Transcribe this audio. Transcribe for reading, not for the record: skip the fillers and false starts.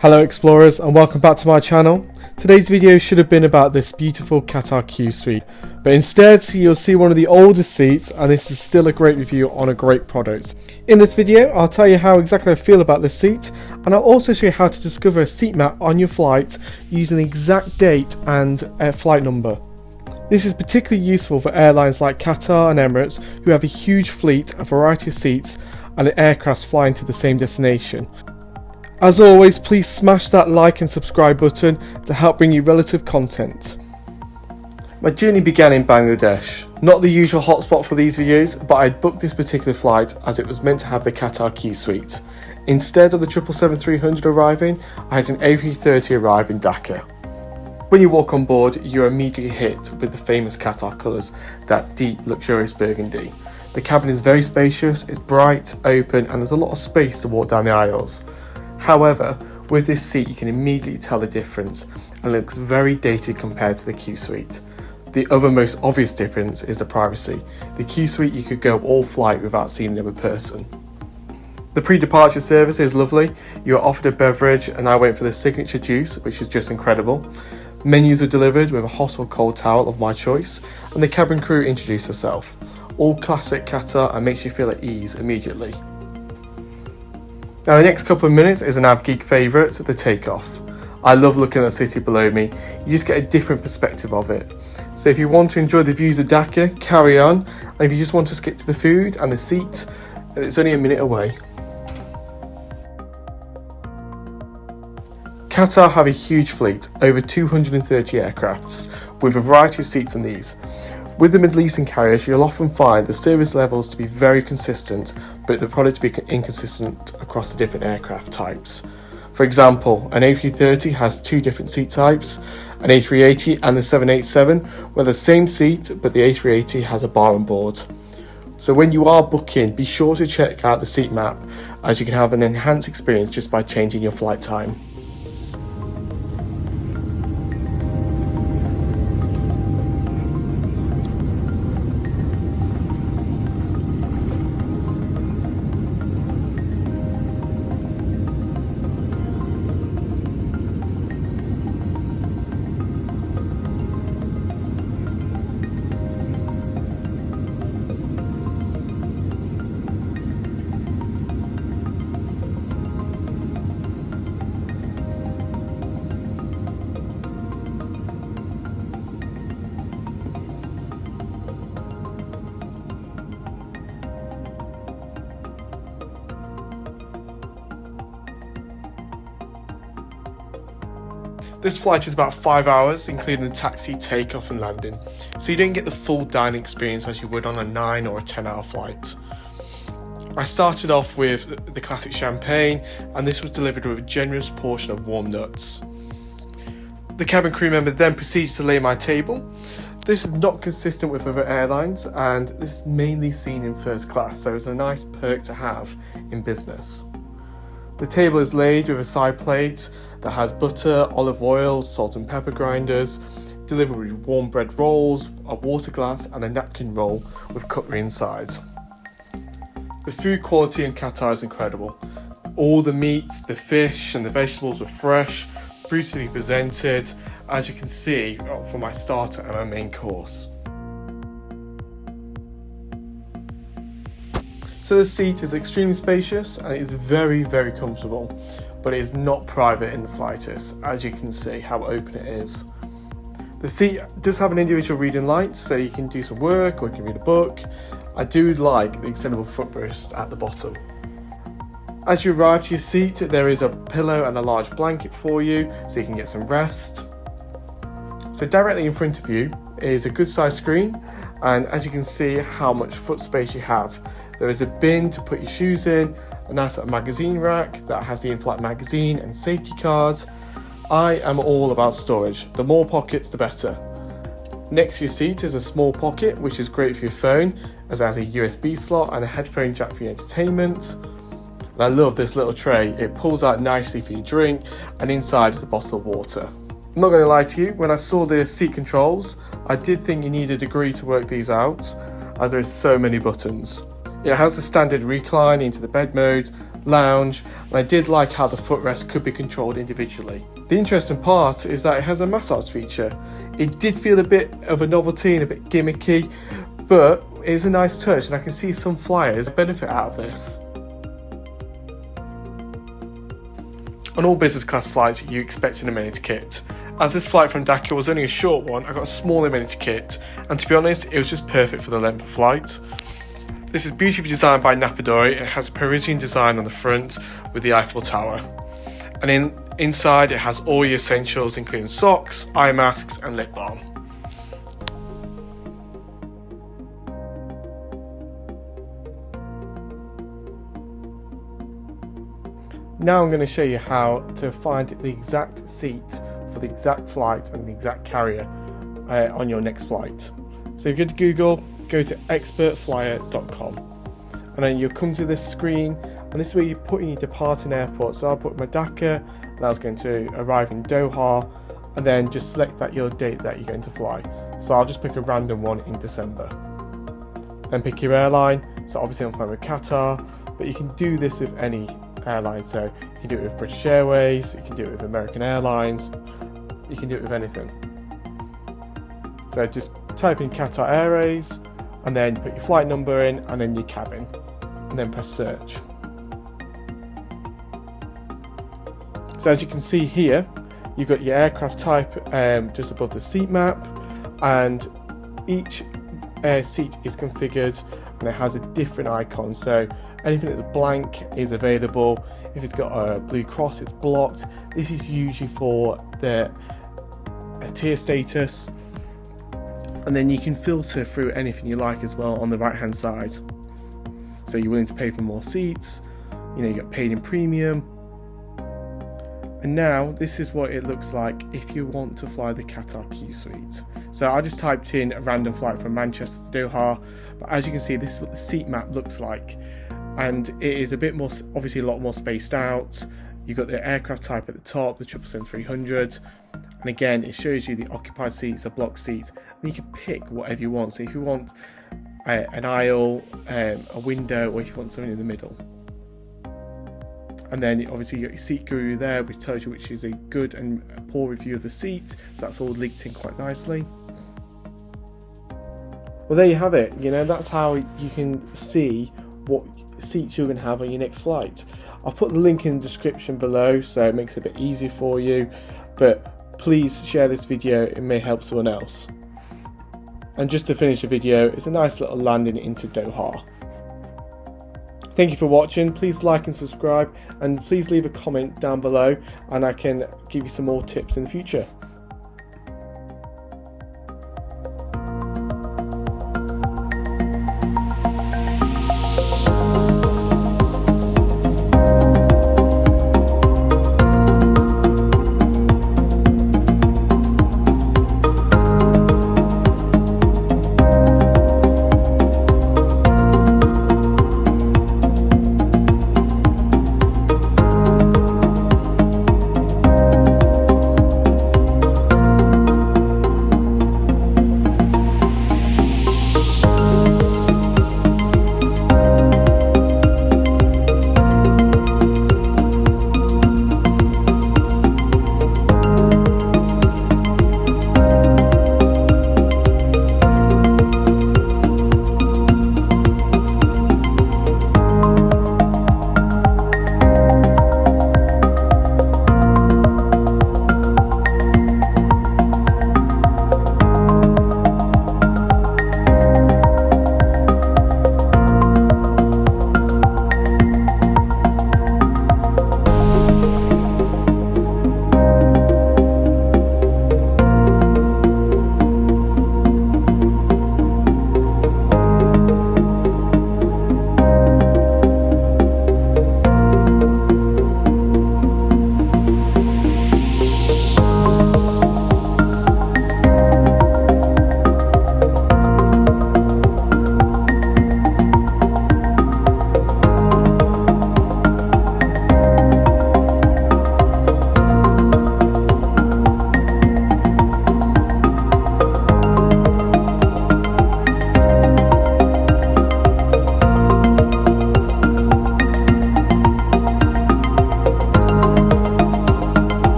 Hello explorers and welcome back to my channel. Today's video should have been about this beautiful Qatar Q Suite, but instead you'll see one of the oldest seats, and this is still a great review on a great product. In this video I'll tell you how exactly I feel about this seat, and I'll also show you how to discover a seat map on your flight using the exact date and flight number. This is particularly useful for airlines like Qatar and Emirates, who have a huge fleet, a variety of seats and aircrafts flying to the same destination. As always, please smash that like and subscribe button to help bring you relative content. My journey began in Bangladesh. Not the usual hotspot for these videos, but I'd booked this particular flight as it was meant to have the Qatar Q Suite. Instead of the 777-300 arriving, I had an A330 arrive in Dhaka. When you walk on board, you're immediately hit with the famous Qatar colours, that deep, luxurious burgundy. The cabin is very spacious, it's bright, open, and there's a lot of space to walk down the aisles. However, with this seat you can immediately tell the difference and looks very dated compared to the Q Suite. The other most obvious difference is the privacy. The Q Suite you could go all flight without seeing another person. The pre-departure service is lovely. You are offered a beverage and I went for the signature juice, which is just incredible. Menus are delivered with a hot or cold towel of my choice, and the cabin crew introduce herself. All classic Qatar and makes you feel at ease immediately. Now the next couple of minutes is an Av Geek favourite, the takeoff. I love looking at the city below me, you just get a different perspective of it. So if you want to enjoy the views of Dhaka, carry on, and if you just want to skip to the food and the seat, it's only a minute away. Qatar have a huge fleet, over 230 aircrafts, with a variety of seats in these. With the Middle Eastern carriers, you'll often find the service levels to be very consistent, but the product to be inconsistent across the different aircraft types. For example, an A330 has two different seat types, an A380 and the 787, where the same seat, but the A380 has a bar on board. So when you are booking, be sure to check out the seat map, as you can have an enhanced experience just by changing your flight time. This flight is about 5 hours, including the taxi, takeoff and landing, so you don't get the full dining experience as you would on a 9 or a 10-hour flight. I started off with the classic champagne, and this was delivered with a generous portion of warm nuts. The cabin crew member then proceeds to lay my table. This is not consistent with other airlines, and this is mainly seen in first class, so it's a nice perk to have in business. The table is laid with a side plate that has butter, olive oil, salt and pepper grinders, delivered with warm bread rolls, a water glass and a napkin roll with cutlery inside. The food quality in Qatar is incredible. All the meats, the fish and the vegetables were fresh, beautifully presented, as you can see from my starter and my main course. So the seat is extremely spacious and it is very, very comfortable, but it is not private in the slightest, as you can see how open it is. The seat does have an individual reading light, so you can do some work or you can read a book. I do like the extendable footrest at the bottom. As you arrive to your seat, there is a pillow and a large blanket for you, so you can get some rest. So directly in front of you is a good sized screen, and as you can see how much foot space you have. There is a bin to put your shoes in, a nice magazine rack that has the in-flight magazine and safety cards. I am all about storage. The more pockets, the better. Next to your seat is a small pocket, which is great for your phone, as it has a USB slot and a headphone jack for your entertainment. And I love this little tray. It pulls out nicely for your drink, and inside is a bottle of water. I'm not going to lie to you, when I saw the seat controls, I did think you needed a degree to work these out, as there are so many buttons. It has the standard recline into the bed mode, lounge, and I did like how the footrest could be controlled individually. The interesting part is that it has a massage feature. It did feel a bit of a novelty and a bit gimmicky, but it is a nice touch, and I can see some flyers benefit out of this. On all business class flights, you expect an amenity kit. As this flight from Dhaka was only a short one, I got a small amenity kit, and to be honest, it was just perfect for the length of flight. This is beautifully designed by Napadori. It has a Parisian design on the front with the Eiffel Tower. And inside it has all your essentials, including socks, eye masks and lip balm. Now I'm going to show you how to find the exact seat for the exact flight and the exact carrier on your next flight. So if you go to Google, go to ExpertFlyer.com, and then you'll come to this screen, and this is where you put in your departing airport. So I'll put my Dhaka, and I was going to arrive in Doha, and then just select that your date that you're going to fly. So I'll just pick a random one in December. Then pick your airline. So obviously I'm flying with Qatar, but you can do this with any airline. So you can do it with British Airways, you can do it with American Airlines, you can do it with anything. So just type in Qatar Airways, and then put your flight number in, and then your cabin, and then press search. So as you can see here, you've got your aircraft type just above the seat map, and each seat is configured and it has a different icon. So anything that's blank is available. If it's got a blue cross, it's blocked. This is usually for the tier status. And then you can filter through anything you like as well on the right hand side. So you're willing to pay for more seats, you got paid in premium. And now this is what it looks like if you want to fly the Qatar Q Suite. So I just typed in a random flight from Manchester to Doha, but as you can see, this is what the seat map looks like. And it is a bit more, obviously a lot more spaced out. You've got the aircraft type at the top, the 777-300. And again, it shows you the occupied seats, the block seats, and you can pick whatever you want. So if you want an aisle, a window, or if you want something in the middle. And then obviously you got your seat guru there, which tells you which is a good and a poor review of the seat. So that's all linked in quite nicely. Well, there you have it. That's how you can see what seats you're going to have on your next flight. I'll put the link in the description below, so it makes it a bit easier for you. But please share this video, it may help someone else. And just to finish the video, it's a nice little landing into Doha. Thank you for watching. Please like and subscribe, and please leave a comment down below, and I can give you some more tips in the future.